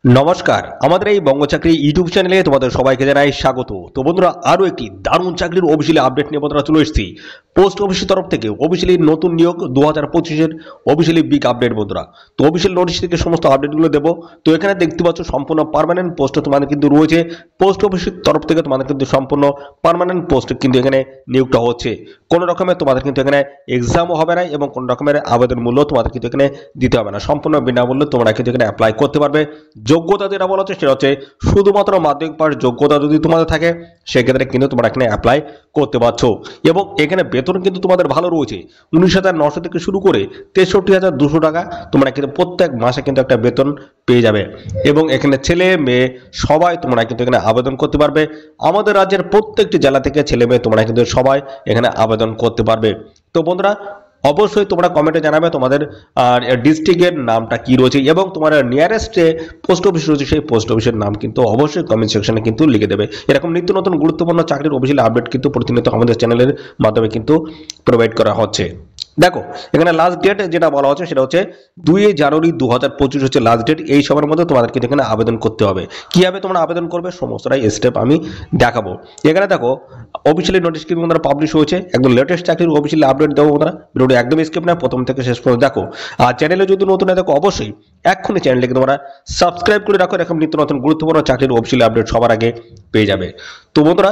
নমস্কার, আমাদের এই বঙ্গ চাকরি ইউটিউব চ্যানেলে তোমাদের সবাইকে জানাই স্বাগত। তো বন্ধুরা, আরো একটি দারুণ চাকরির অফিসিয়ালি আপডেট নিয়ে বন্ধুরা চলে এসেছি পোস্ট অফিসের তরফ থেকে। অফিসিয়ালি নতুন নিয়োগ 2025-এর অফিসিয়ালি বিগ আপডেট বন্ধুরা। তো অফিসিয়াল নোটিশ থেকে সমস্ত আপডেটগুলো দেবো। তো এখানে দেখতে পাচ্ছ সম্পূর্ণ পার্মানেন্ট পোস্ট তোমাদের কিন্তু রয়েছে। পোস্ট অফিসের তরফ থেকে তোমাদের কিন্তু সম্পূর্ণ পার্মানেন্ট পোস্ট কিন্তু এখানে নিয়োগটা হচ্ছে। কোনো রকমের তোমাদের কিন্তু এখানে এক্সামও হবে না এবং কোনো রকমের আবেদন মূল্য তোমাদের কিন্তু এখানে দিতে হবে না। সম্পূর্ণ বিনামূল্যে তোমরা কিন্তু এখানে অ্যাপ্লাই করতে পারবে। যোগ্যতা যেটা বলা হচ্ছে সেটা হচ্ছে শুধুমাত্র মাধ্যমিক পাস যোগ্যতা যদি তোমাদের থাকে সেক্ষেত্রে কিন্তু তোমরা এখানে অ্যাপ্লাই করতে পারছো। এবং এখানে বেতন কিন্তু তোমাদের ভালো রয়েছে, 19,900 থেকে শুরু করে 63,200 টাকা তোমরা কিন্তু প্রত্যেক মাসে কিন্তু একটা বেতন পেয়ে যাবে। এবং এখানে ছেলে মেয়ে সবাই তোমরা কিন্তু এখানে আবেদন করতে পারবে। আমাদের রাজ্যের প্রত্যেকটি জেলা থেকে ছেলে মেয়ে তোমরা কিন্তু সবাই এখানে আবেদন করতে পারবে। তো বন্ধুরা, অবশ্যই তোমরা কমেন্টে জানাবে তোমাদের ডিস্ট্রিক্টের নামটা কি রয়েছে এবং তোমার নিয়ারেস্টে পোস্ট অফিস রয়েছে সেই পোস্ট অফিসের নাম কিন্তু অবশ্যই কমেন্ট সেকশনে কিন্তু লিখে দেবে। এরকম নিত্য নতুন গুরুত্বপূর্ণ চাকরির অফিসিয়াল আপডেট কিন্তু প্রতিনিয়ত আমাদের চ্যানেলের মাধ্যমে কিন্তু প্রোভাইড করা হচ্ছে। দেখো, এখানে লাস্ট ডেট যেটা বলা হচ্ছে সেটা হচ্ছে 2 জানুয়ারি 2025 হচ্ছে লাস্ট ডেট। এই সময়ের মধ্যে তোমাদেরকে এখানে আবেদন করতে হবে। কিভাবে তোমরা আবেদন করবে সমস্তটাই স্টেপ আমি দেখাবো। এখানে দেখো, অফিসিয়ালি নোটিশ কিন্তু বন্ধুরা পাবলিশ হয়েছে, একদম লেটেস্ট চাকরির অফিসিয়ালি আপডেট দেবো বন্ধুরা। ভিডিওটি একদম স্কিপ না, প্রথম থেকে শেষ পর্যন্ত দেখো। আর চ্যানেলে যদি নতুন হয় দেখো, অবশ্যই এক্ষুনি চ্যানেলটিকে তোমরা সাবস্ক্রাইব করে রাখো, এরকম নিত্য নতুন গুরুত্বপূর্ণ চাকরির অফিসিয়ালি আপডেট সবার আগে পেয়ে যাবে। তো বন্ধুরা,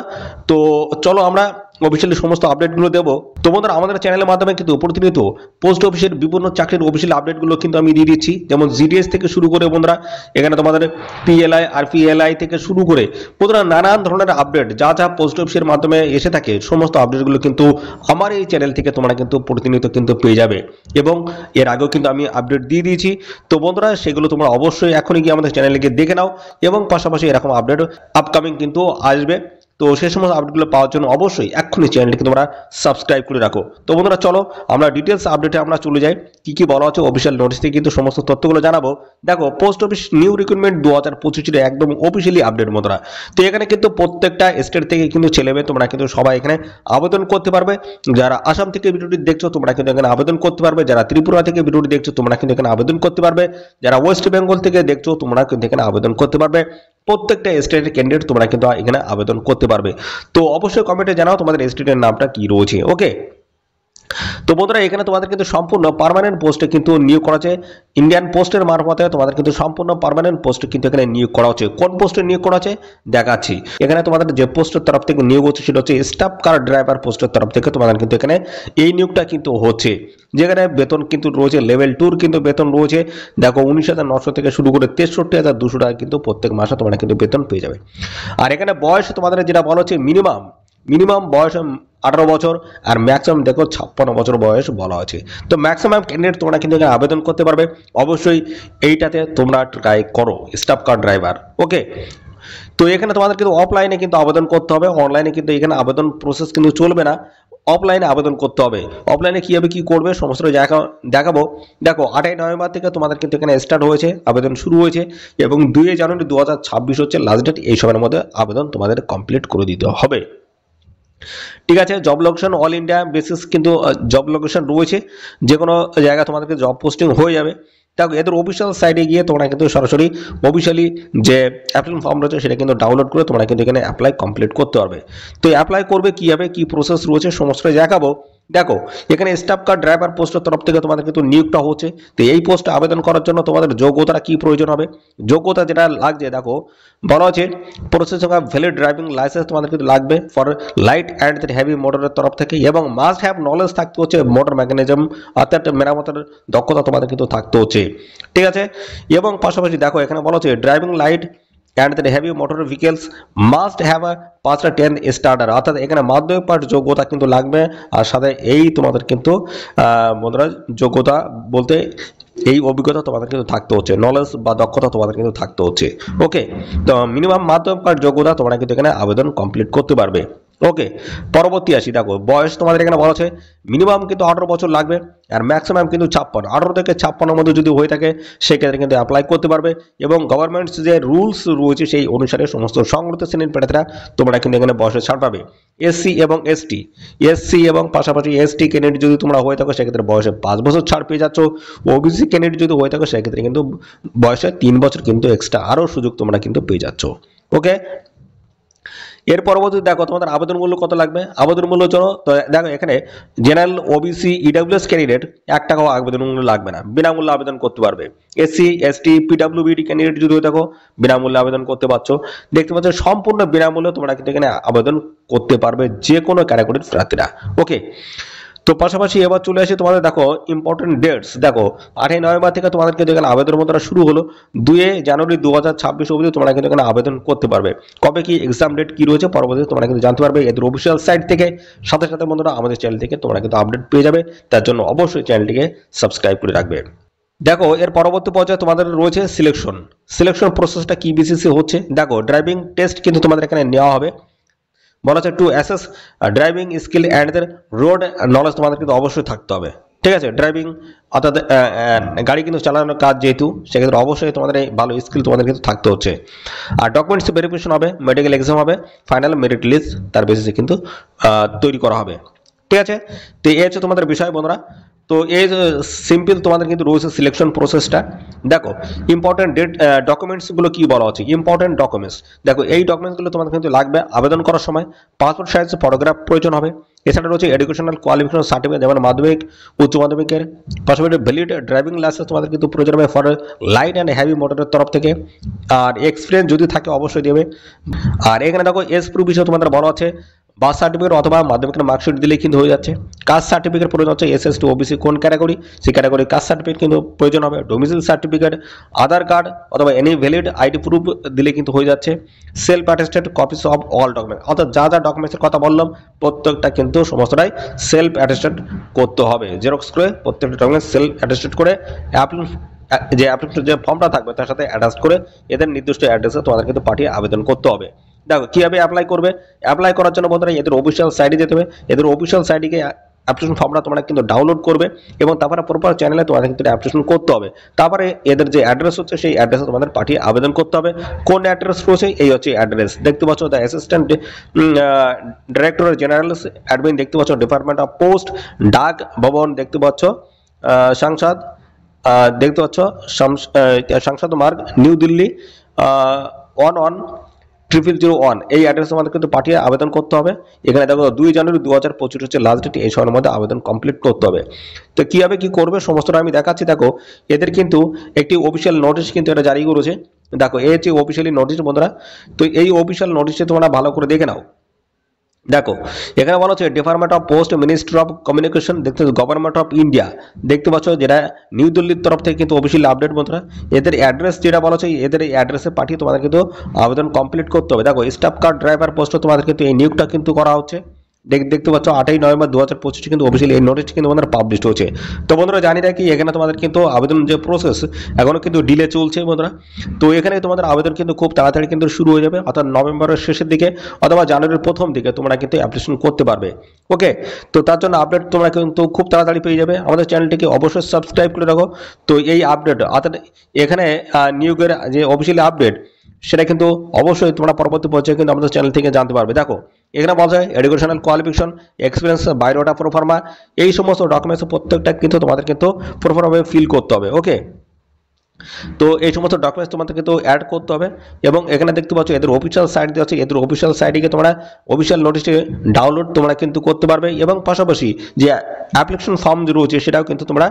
তো চলো আমরা অফিসিয়ালি সমস্ত আপডেটগুলো দেবো। তো বন্ধুরা, আমাদের চ্যানেলের মাধ্যমে কিন্তু প্রতিনিয়ত পোস্ট অফিসের বিভিন্ন চাকরির অফিসিয়াল আপডেটগুলো কিন্তু আমি দিয়ে দিচ্ছি। যেমন জিডিএস থেকে শুরু করে বন্ধুরা এখানে তোমাদের পিএলআই আর পিএলআই থেকে শুরু করে বন্ধুরা নানান ধরনের আপডেট যা যা পোস্ট অফিসের মাধ্যমে এসে থাকে সমস্ত আপডেটগুলো কিন্তু আমার এই চ্যানেল থেকে তোমরা কিন্তু প্রতিনিয়ত কিন্তু পেয়ে যাবে। এবং এর আগেও কিন্তু আমি আপডেট দিয়ে দিয়েছি। তো বন্ধুরা, সেগুলো তোমরা অবশ্যই এখনই গিয়ে আমাদের চ্যানেলে গিয়ে দেখে নাও এবং পাশাপাশি এরকম আপডেট আপকামিং কিন্তু আসবে। তো সেই সমস্ত আপডেটগুলো পাওয়ার জন্য অবশ্যই এক্ষুনি চ্যানেলটিকে তোমরা সাবস্ক্রাইব করে রাখো। তো বন্ধুরা, চলো আমরা ডিটেলস আপডেটে আমরা চলে যাই। কি কি বলা হচ্ছে অফিসিয়াল নোটিশ থেকে কিন্তু সমস্ত তথ্যগুলো জানাবো। দেখো, পোস্ট অফিস নিউ রিক্রুটমেন্ট 2025 একদম অফিসিয়ালি আপডেট বন্ধুরা। তো এখানে কিন্তু প্রত্যেকটা স্টেট থেকে কিন্তু ছেলে মেয়ে তোমরা কিন্তু সবাই এখানে আবেদন করতে পারবে। যারা আসাম থেকে ভিডিওটি দেখছো তোমরা কিন্তু এখানে আবেদন করতে পারবে। যারা ত্রিপুরা থেকে ভিডিওটি দেখছো তোমরা কিন্তু এখানে আবেদন করতে পারবে। যারা ওয়েস্ট বেঙ্গল থেকে দেখছো তোমরা কিন্তু এখানে আবেদন করতে পারবে। প্রত্যেকটা স্টেটের ক্যান্ডিডেট তোমরা কিন্তু এখানে আবেদন করতে পারবে। তো অবশ্যই কমেন্টে জানাও তোমাদের স্টেটের নামটা কি রয়েছে। ওকে, তো বন্ধুরা, এখানে তোমাদের কিন্তু সম্পূর্ণ পার্মানেন্ট পোস্টে কিন্তু নিয়োগ করা হচ্ছে। ইন্ডিয়ান পোস্টের মারফতে তোমাদের কিন্তু সম্পূর্ণ পার্মানেন্ট পোস্টে কিন্তু এখানে নিয়োগ করা হচ্ছে। কোন পোস্টে নিয়োগ করা হচ্ছে দেখাচ্ছি। এখানে তোমাদের যে পোস্টের তরফ থেকে নিয়োগ হচ্ছে সেটা হচ্ছে স্টাফ কার ড্রাইভার পোস্টের তরফ থেকে তোমাদের কিন্তু এখানে এই নিয়োগটা কিন্তু হচ্ছে। যেখানে বেতন কিন্তু রয়েছে লেভেল 2 কিন্তু বেতন রয়েছে। দেখো, 19,900 থেকে শুরু করে 63,200 টাকা কিন্তু প্রত্যেক মাসে তোমরা কিন্তু বেতন পেয়ে যাবে। আর এখানে বয়স তোমাদের যেটা বলা হচ্ছে মিনিমাম বয়স 18 বছর আর ম্যাক্সিমাম দেখো 56 বছর বয়স বলা আছে। তো ম্যাক্সিমাম ক্যান্ডিডেট তোমরা কিন্তু এখানে আবেদন করতে পারবে। অবশ্যই এইটাতে তোমরা ট্রাই করো, স্টাফ কার ড্রাইভার। ওকে, তো এখানে তোমাদের কিন্তু অফলাইনে কিন্তু আবেদন করতে হবে, অনলাইনে কিন্তু এখানে আবেদন প্রসেস কিন্তু চলবে না। অফলাইনে আবেদন করতে হবে। অফলাইনে কীভাবে কী করবে সমস্ত দেখাবো। দেখো, 8ই নভেম্বর থেকে তোমাদের কিন্তু এখানে স্টার্ট হয়েছে, আবেদন শুরু হয়েছে এবং 2 জানুয়ারি 2026 হচ্ছে লাস্ট ডেট। এই সময়ের মধ্যে আবেদন তোমাদের কমপ্লিট করে দিতে হবে। ঠিক আছে, job location all India basis কিন্তু জব লোকেশন রয়েছে, যে কোনো জায়গায় তোমাদেরকে জব পোস্টিং হয়ে যাবে। দেখো, এদের অফিসিয়াল সাইটে গিয়ে তোমরা কিন্তু সরাসরি অফিসিয়ালি যে অ্যাপ্লিকেশন ফর্ম রয়েছে সেটা কিন্তু ডাউনলোড করে তোমরা কিন্তু এখানে অ্যাপ্লাই কমপ্লিট করতে পারবে। তো অ্যাপ্লাই করবে কীভাবে কী প্রসেস রয়েছে সমস্ত দেখাবো। দেখো, এখানে স্টাফ কার ড্রাইভার পোস্টের তরফ থেকে তোমাদের কিন্তু নিয়োগটা হচ্ছে। তো এই পোস্টে আবেদন করার জন্য তোমাদের যোগ্যতাটা কি প্রয়োজন হবে, যোগ্যতা যেটা লাগছে দেখো বলা হচ্ছে processing of valid driving licence তোমাদের কিন্তু লাগবে ফর লাইট অ্যান্ড হেভি মোটরের তরফ থেকে, এবং মাস্ট হ্যাভ নলেজ থাকতে হচ্ছে মোটর মেকানিজম অর্থাৎ মেরামতের দক্ষতা তোমাদের কিন্তু থাকতে হচ্ছে। ঠিক আছে, এবং পাশাপাশি দেখো এখানে বলা হচ্ছে driving light and the heavy motor vehicles must have a past 10 starter, অর্থাৎ এখানে মাধ্যমিক পাস যোগ্যতা কিন্তু লাগবে। আর সাথে এই তোমাদের কিন্তু বন্ধুরা যোগ্যতা বলতে এই অভিজ্ঞতা তোমাদের কিন্তু থাকতে হচ্ছে, নলেজ বা দক্ষতা তোমাদের কিন্তু থাকতে হচ্ছে। ওকে, তো মিনিমাম মাধ্যমিক পাস যোগ্যতা তোমরা কিন্তু এখানে আবেদন কমপ্লিট করতে পারবে। ওকে, পরবর্তী আসি। দেখো বয়স তোমাদের এখানে বলা আছে মিনিমাম কিন্তু 18 বছর লাগবে, আর ম্যাক্সিমাম কিন্তু 56। 18 থেকে 56 মধ্যে যদি হয়ে থাকে সেক্ষেত্রে কিন্তু অ্যাপ্লাই করতে পারবে, এবং গভর্নমেন্টস যে রুলস রয়েছে সেই অনুসারে সমস্ত সংরক্ষিত শ্রেণীর প্রার্থীরা তোমরা কিন্তু এখানে বয়সের ছাড় পাবে। এসসি এবং পাশাপাশি এসটি ক্যান্ডিডেট যদি তোমরা হয়ে থাকো সেক্ষেত্রে বয়সে 5 বছর ছাড় পেয়ে যাচ্ছ। ওবিসি ক্যান্ডিডেট যদি হয়ে থাকো সেক্ষেত্রে কিন্তু বয়সে 3 বছর কিন্তু এক্সট্রা আরও সুযোগ তোমরা কিন্তু পেয়ে যাচ্ছ। ওকে, এর পরবর্তী দেখো তোমাদের আবেদন মূল্য কত লাগবে। আবেদন মূল্য জন্য তো দেখো এখানে জেনারেল, ওবিসি, ইডব্লিউএস ক্যান্ডিডেট 1 টাকাও আবেদন মূল্য লাগবে না, বিনামূল্যে আবেদন করতে পারবে। এসসি, এসটি, পিডব্লিউবিডি ক্যান্ডিডেট যদি হয়ে থাকো বিনামূল্যে আবেদন করতে পারছো। দেখতে পাচ্ছ সম্পূর্ণ বিনামূল্যে তোমরা কিন্তু এখানে আবেদন করতে পারবে যে কোনো ক্যাটাগরির প্রার্থীরা। ওকে, তো পাশাপাশি এবার চলে আসি তোমাদের দেখো ইম্পর্টেন্ট ডেটস। দেখো 8ই নভেম্বর থেকে তোমাদের কিন্তু এখানে আবেদন মতো শুরু হলো, 2 জানুয়ারি 2026 অবধি তোমরা কিন্তু এখানে আবেদন করতে পারবে। কবে কি এক্সাম ডেট কি রয়েছে পরবর্তীতে তোমরা কিন্তু জানতে পারবে এদের অফিসিয়াল সাইট থেকে। সাথে সাথে বন্ধুরা আমাদের চ্যানেল থেকে তোমরা কিন্তু আপডেট পেয়ে যাবে, তার জন্য অবশ্যই চ্যানেলটিকে সাবস্ক্রাইব করে রাখবে। দেখো এর পরবর্তী পর্যায়ে তোমাদের রয়েছে সিলেকশন প্রসেসটা কি বেসিসে হচ্ছে। দেখো ড্রাইভিং টেস্ট কিন্তু তোমাদের এখানে নেওয়া হবে। বলা হচ্ছে to assess driving skill and their road knowledge তোমাদের কিন্তু অবশ্যই থাকতে হবে। ঠিক আছে, ড্রাইভিং অর্থাৎ গাড়ি কিন্তু চালানোর কাজ যেহেতু সেক্ষেত্রে অবশ্যই তোমাদের এই ভালো স্কিল তোমাদের কিন্তু থাকতে হচ্ছে। আর ডকুমেন্টস ভেরিফিকেশন হবে, মেডিকেল এক্সাম হবে, ফাইনাল মেরিট লিস্ট তার বেসিসে কিন্তু তৈরি করা হবে। ঠিক আছে, তো এই হচ্ছে তোমাদের বিষয় বন্ধুরা। তো এই সিম্পল তোমাদের কিন্তু রয়েছে সিলেকশন প্রসেসটা। দেখো ইম্পর্টেন্ট ডকুমেন্টসগুলো কি বলা হচ্ছে, ইম্পর্টেন্ট ডকুমেন্টস। দেখো এই ডকুমেন্টসগুলো তোমাদের কিন্তু লাগবে আবেদন করার সময়। পাসপোর্ট সাইজ ফটোগ্রাফ প্রয়োজন হবে। এছাড়া রয়েছে এডুকেশনাল কোয়ালিফিকেশন সার্টিফিকেট, যেমন মাধ্যমিক, উচ্চ মাধ্যমিকের। পাশাপাশি ভ্যালিড ড্রাইভিং লাইসেন্স তোমাদের কিন্তু প্রয়োজন হবে ফর লাইট অ্যান্ড হেভি মোটরের তরফ থেকে। আর এক্সপিরিয়েন্স যদি থাকে অবশ্যই দেবে। আর এখানে দেখো এজ প্রুফ বিষয়ে তোমাদের বলা আছে বার্থ সার্টিফিকেট অথবা মাধ্যমিকের মার্কশিট দিলেই কিন্তু হয়ে যাচ্ছে। কাস্ট সার্টিফিকেট প্রয়োজন হচ্ছে এসএসটি, ওবিসি কোন ক্যাটাগরি সেই ক্যাটাগরি কাস্ট সার্টিফিকেট কিন্তু প্রয়োজন হবে। ডোমিসাইল সার্টিফিকেট, আধার কার্ড অথবা এনি ভ্যালিড আইডি প্রুফ দিলে কিন্তু হয়ে যাচ্ছে। Self attested copies of all document, অর্থাৎ যা যা ডকুমেন্টসের কথা বললাম প্রত্যেকটা কিন্তু সমস্তটাই সেলফ অ্যাটেস্টেড করতে হবে। জেরক্স করে প্রত্যেকটা ডকুমেন্ট সেলফ অ্যাটেস্টেড করে যে অ্যাপ্লিকেশন যে ফর্মটা থাকবে তার সাথে অ্যাটাচ করে এদের নির্দিষ্ট অ্যাড্রেসে তোমাদের কিন্তু পাঠিয়ে আবেদন করতে হবে। দেখো কিভাবে অ্যাপ্লাই করবে। অ্যাপ্লাই করার জন্য বন্ধুরা এদের অফিসিয়াল সাইটে যেতে হবে। এদের অফিসিয়াল সাইটে অ্যাপ্লিকেশন ফর্মটা তোমরা কিন্তু ডাউনলোড করবে এবং তারপরে প্রপার চ্যানেলে তোমাদের কিন্তু অ্যাপ্লিকেশন করতে হবে। তারপরে এদের যে অ্যাড্রেস হচ্ছে সেই অ্যাড্রেসে তোমাদের পাঠিয়ে আবেদন করতে হবে। কোন অ্যাড্রেস রয়েছে, এই হচ্ছে অ্যাড্রেস। দেখতে পাচ্ছ the assistant director general admin, দেখতে পাচ্ছ ডিপার্টমেন্ট অফ পোস্ট, ডাক ভবন, দেখতে পাচ্ছ সংসদ, দেখতে পাচ্ছ সংসদ মার্গ, নিউ দিল্লি 11001। এই অ্যাড্রেস আমাদের কিন্তু পাঠিয়ে আবেদন করতে হবে। এখানে দেখো 2 জানুয়ারি 2025 হচ্ছে লাস্ট ডেট, এই সময়ের মধ্যে আবেদন কমপ্লিট করতে হবে। তো কীভাবে কি করবে সমস্তটা আমি দেখাচ্ছি। দেখো এদের কিন্তু একটি অফিসিয়াল নোটিশ কিন্তু এটা জারি করেছে। দেখো এই হচ্ছে অফিসিয়ালি নোটিশ বন্ধুরা। তো এই অফিসিয়াল নোটিশে তোমরা ভালো করে দেখে নাও। দেখো এখানে বলা হচ্ছে department of post, ministry of communication, দেখতে গভর্নমেন্ট অফ ইন্ডিয়া, দেখতে পাচ্ছ যেটা নিউ দিল্লির তরফ থেকে কিন্তু অফিসিয়াল আপডেট বন্ধুরা। এদের অ্যাড্রেস যেটা বলা হচ্ছে এদের এই অ্যাড্রেসে পাঠিয়ে তোমাদের কিন্তু আবেদন কমপ্লিট করতে হবে। দেখো স্টাফ কার ড্রাইভার পোস্টে তোমাদের কিন্তু এই নিয়োগটা কিন্তু করা হচ্ছে। দেখতে পাচ্ছ 8ই নভেম্বর 2025 কিন্তু অফিসিয়ালি এই নোটিশ কিন্তু আমাদের পাবলিশ হয়েছে। তো বন্ধুরা জানি রাখি এখানে তোমাদের কিন্তু আবেদন যে প্রসেস এখনো কিন্তু ডিলে চলছে বন্ধুরা। তো এখানে তোমাদের আবেদন কিন্তু খুব তাড়াতাড়ি কিন্তু শুরু হয়ে যাবে, অর্থাৎ নভেম্বরের শেষের দিকে অথবা জানুয়ারির প্রথম দিকে তোমরা কিন্তু অ্যাপ্লিকেশন করতে পারবে। ওকে, তো তার জন্য আপডেট তোমরা কিন্তু খুব তাড়াতাড়ি পেয়ে যাবে। আমাদের চ্যানেলটিকে অবশ্যই সাবস্ক্রাইব করে রাখো। তো এই আপডেট অর্থাৎ এখানে নিয়োগের যে অফিসিয়ালি আপডেট সেটা কিন্তু অবশ্যই তোমরা পরবর্তী পর্যায়ে কিন্তু আমাদের চ্যানেল থেকে জানতে পারবে। দেখো এখানে বলা যায় educational qualification, experience, biodata, proforma, এই সমস্ত ডকুমেন্টস প্রত্যেকটা কিন্তু তোমাদের কিন্তু প্রপারভাবে ফিল করতে হবে। ওকে, তো এই সমস্ত ডকুমেন্টস তোমাদের কিন্তু অ্যাড করতে হবে। এবং এখানে দেখতে পাচ্ছ এদের অফিসিয়াল সাইট দিয়ে আছে, এদের অফিসিয়াল সাইটে তোমরা অফিসিয়াল নোটিশে ডাউনলোড তোমরা কিন্তু করতে পারবে এবং পাশাপাশি যে অ্যাপ্লিকেশন ফর্ম রয়েছে সেটাও কিন্তু তোমরা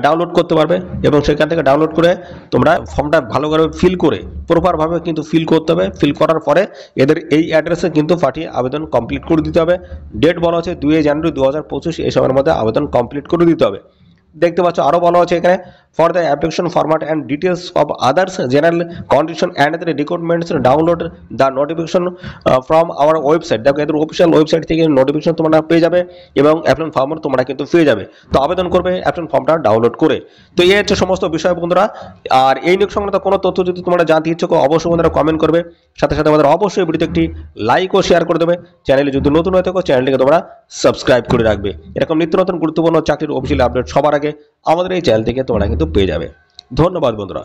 ডাউনলোড করতে পারবে এবং সেখান থেকে ডাউনলোড করে তোমরা ফর্মটা ভালোভাবে ফিল করে প্রপারভাবে কিন্তু ফিল করতে হবে। ফিল করার পরে এদের এই অ্যাড্রেসে কিন্তু পাঠিয়ে আবেদন কমপ্লিট করে দিতে হবে। ডেট বলা হচ্ছে 2 জানুয়ারি 2025, এই সময়ের মধ্যে আবেদন কমপ্লিট করে দিতে হবে। দেখতে পাচ্ছ আরও বলা হচ্ছে এখানে for the application format and details of others general condition and the requirements download the notification from our website। দেখো এদের অফিসিয়াল ওয়েবসাইট থেকে নোটিফিকেশন তোমরা পেয়ে যাবে এবং অ্যাপ্লিকেশন ফর্ম তোমরা কিন্তু পেয়ে যাবে। তো আবেদন করবে অ্যাপ্লিকেশন ফর্মটা ডাউনলোড করে। তো এই হচ্ছে সমস্ত বিষয় বন্ধুরা। আর এই নিয়োগ সংক্রান্ত কোনো তথ্য যদি তোমরা জানতে ইচ্ছুক অবশ্যই বন্ধুরা কমেন্ট করবে, সাথে সাথে আমাদের অবশ্যই ভিডিওতে একটি লাইক ও শেয়ার করে দেবে। চ্যানেলে যদি নতুন হয়ে থাকো চ্যানেলটিকে তোমরা সাবস্ক্রাইব করে রাখবে। এরকম নিত্য নতুন গুরুত্বপূর্ণ চাকরির অফিসিয়াল আপডেট সবার আগে আমাদের এই চ্যানেল থেকে তোমরা কিন্তু পেয়ে যাবে। ধন্যবাদ বন্ধুরা।